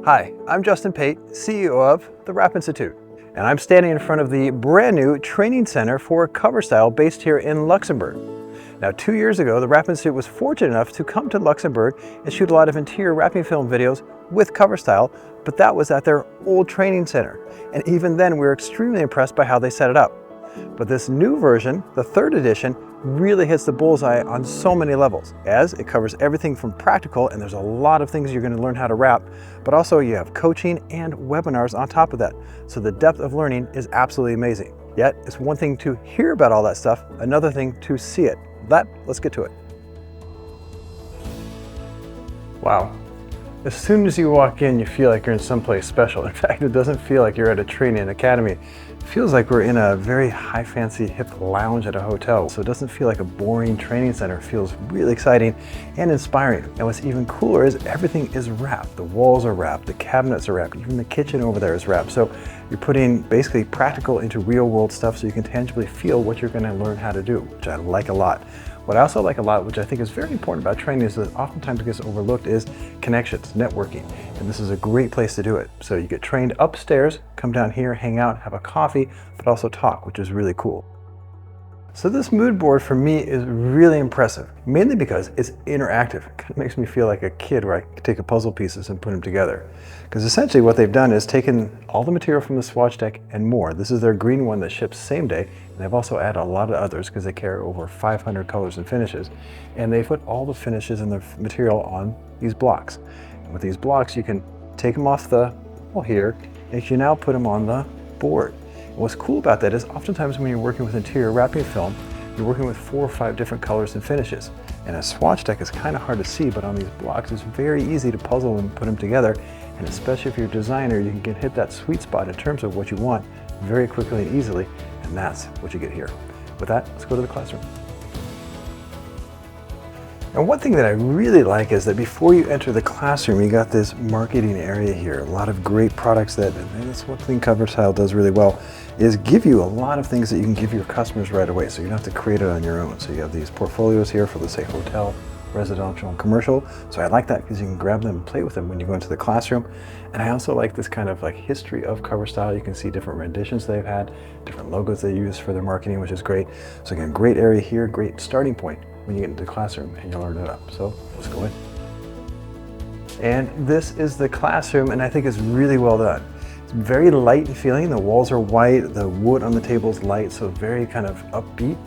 Hi, I'm Justin Pate, CEO of the Wrap Institute, and I'm standing in front of the brand new training center for cover style based here in Luxembourg. Now, 2 years ago, the Wrap Institute was fortunate enough to come to Luxembourg and shoot a lot of interior wrapping film videos with cover style, but that was at their old training center. And even then, we were extremely impressed by how they set it up. But this new version, the 3rd edition, really hits the bullseye on so many levels, as it covers everything from practical, and there's a lot of things you're going to learn how to wrap, but also you have coaching and webinars on top of that. So the depth of learning is absolutely amazing. Yet, it's one thing to hear about all that stuff, another thing to see it. Let's get to it. Wow. As soon as you walk in, you feel like you're in someplace special. In fact, it doesn't feel like you're at a training academy. It feels like we're in a very high fancy hip lounge at a hotel. So it doesn't feel like a boring training center. It feels really exciting and inspiring. And what's even cooler is everything is wrapped. The walls are wrapped, the cabinets are wrapped, even the kitchen over there is wrapped. So you're putting basically practical into real world stuff so you can tangibly feel what you're going to learn how to do, which I like a lot. What I also like a lot, which I think is very important about training, is that oftentimes gets overlooked, is connections, networking. And this is a great place to do it. So you get trained upstairs, come down here, hang out, have a coffee, but also talk, which is really cool. So this mood board for me is really impressive, mainly because it's interactive. It kind of makes me feel like a kid where I can take puzzle pieces and put them together. Because essentially what they've done is taken all the material from the swatch deck and more. This is their green one that ships same day. And they've also added a lot of others because they carry over 500 colors and finishes. And they put all the finishes and the material on these blocks. And with these blocks, you can take them off the wall here, and you can now put them on the board. And what's cool about that is oftentimes when you're working with interior wrapping film, you're working with 4 or 5 different colors and finishes. And a swatch deck is kind of hard to see, but on these blocks, it's very easy to puzzle and put them together. And especially if you're a designer, you can hit that sweet spot in terms of what you want very quickly and easily. And that's what you get here. With that, let's go to the classroom. And one thing that I really like is that before you enter the classroom, you got this marketing area here. A lot of great products and that's one thing Cover Style does really well, is give you a lot of things that you can give your customers right away, so you don't have to create it on your own. So you have these portfolios here for, let's say, hotel, residential, and commercial. So I like that because you can grab them and play with them when you go into the classroom. And I also like this kind of like history of Cover Style. You can see different renditions they've had, different logos they use for their marketing, which is great. So again, great area here, great starting point when you get into the classroom and you'll learn it up. So let's go in. And this is the classroom, and I think it's really well done. It's very light in feeling. The walls are white, the wood on the table is light, so very kind of upbeat.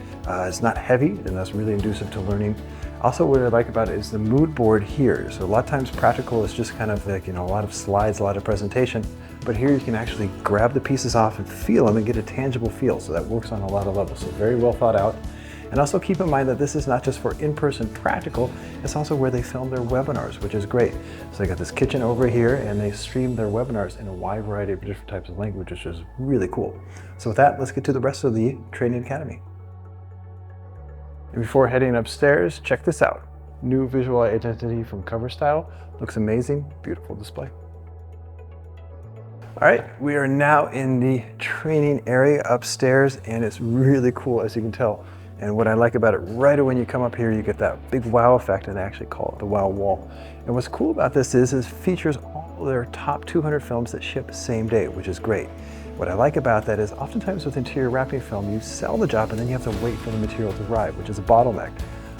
It's not heavy, and that's really conducive to learning. Also, what I like about it is the mood board here. So a lot of times practical is just kind of like, a lot of slides, a lot of presentation, but here you can actually grab the pieces off and feel them and get a tangible feel. So that works on a lot of levels. So very well thought out. And also keep in mind that this is not just for in-person practical, it's also where they film their webinars, which is great. So they got this kitchen over here, and they stream their webinars in a wide variety of different types of language, which is really cool. So with that, let's get to the rest of the Training Academy. And before heading upstairs, check this out. New visual identity from Cover Style. Looks amazing, beautiful display. All right, we are now in the training area upstairs, and it's really cool, as you can tell. And what I like about it, right when you come up here, you get that big wow effect, and they actually call it the wow wall. And what's cool about this is it features all of their top 200 films that ship same day, which is great. What I like about that is oftentimes with interior wrapping film, you sell the job and then you have to wait for the material to arrive, which is a bottleneck.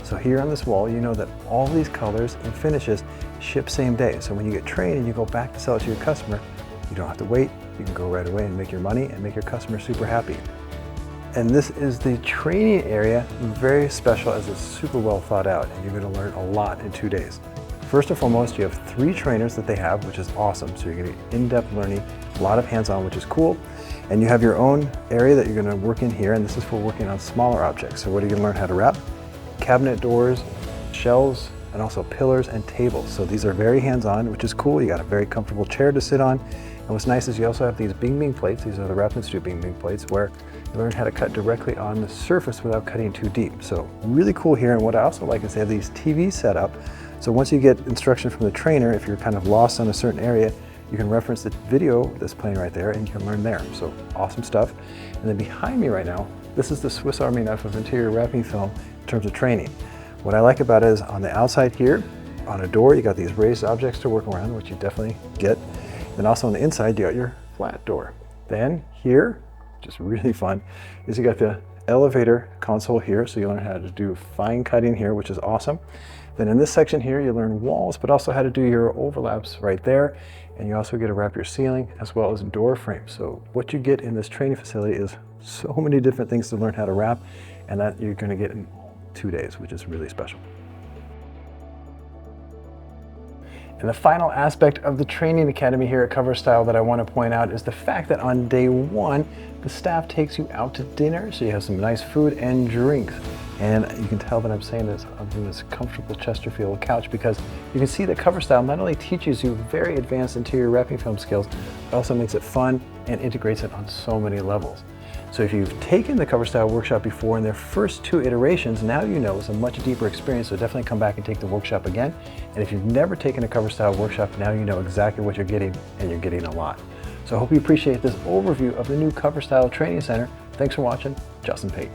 So here on this wall, you know that all these colors and finishes ship same day. So when you get trained and you go back to sell it to your customer, you don't have to wait. You can go right away and make your money and make your customer super happy. And this is the training area, very special as it's super well thought out, and you're going to learn a lot in 2 days. First and foremost, you have 3 trainers that they have, which is awesome. So you're going to get in-depth learning, a lot of hands-on, which is cool. And you have your own area that you're going to work in here, and this is for working on smaller objects. So what are you going to learn how to wrap? Cabinet doors, shelves, and also pillars and tables. So these are very hands-on, which is cool. You got a very comfortable chair to sit on. And what's nice is you also have these Bing Bing plates. These are the Wrap Institute Bing Bing plates, where you learn how to cut directly on the surface without cutting too deep. So really cool here. And what I also like is they have these TVs set up. So once you get instruction from the trainer, if you're kind of lost on a certain area, you can reference the video that's playing right there and you can learn there. So awesome stuff. And then behind me right now, this is the Swiss Army knife of interior wrapping film in terms of training. What I like about it is on the outside here, on a door, you got these raised objects to work around, which you definitely get. Then also on the inside, you got your flat door. Then here, which is really fun, is you got the elevator console here, so you learn how to do fine cutting here, which is awesome. Then in this section here, you learn walls, but also how to do your overlaps right there. And you also get to wrap your ceiling as well as door frames. So what you get in this training facility is so many different things to learn how to wrap, and that you're going to get in 2 days, which is really special. And the final aspect of the training academy here at Cover Styl that I want to point out is the fact that on day 1, the staff takes you out to dinner, so you have some nice food and drinks. And you can tell that I'm saying this on this comfortable Chesterfield couch because you can see that Cover Styl not only teaches you very advanced interior wrapping film skills, but also makes it fun and integrates it on so many levels. So if you've taken the Cover Styl workshop before in their first 2 iterations, now you know it's a much deeper experience, so definitely come back and take the workshop again. And if you've never taken a Cover Styl workshop, now you know exactly what you're getting, and you're getting a lot. So I hope you appreciate this overview of the new Cover Styl Training Center. Thanks for watching. Justin Pate.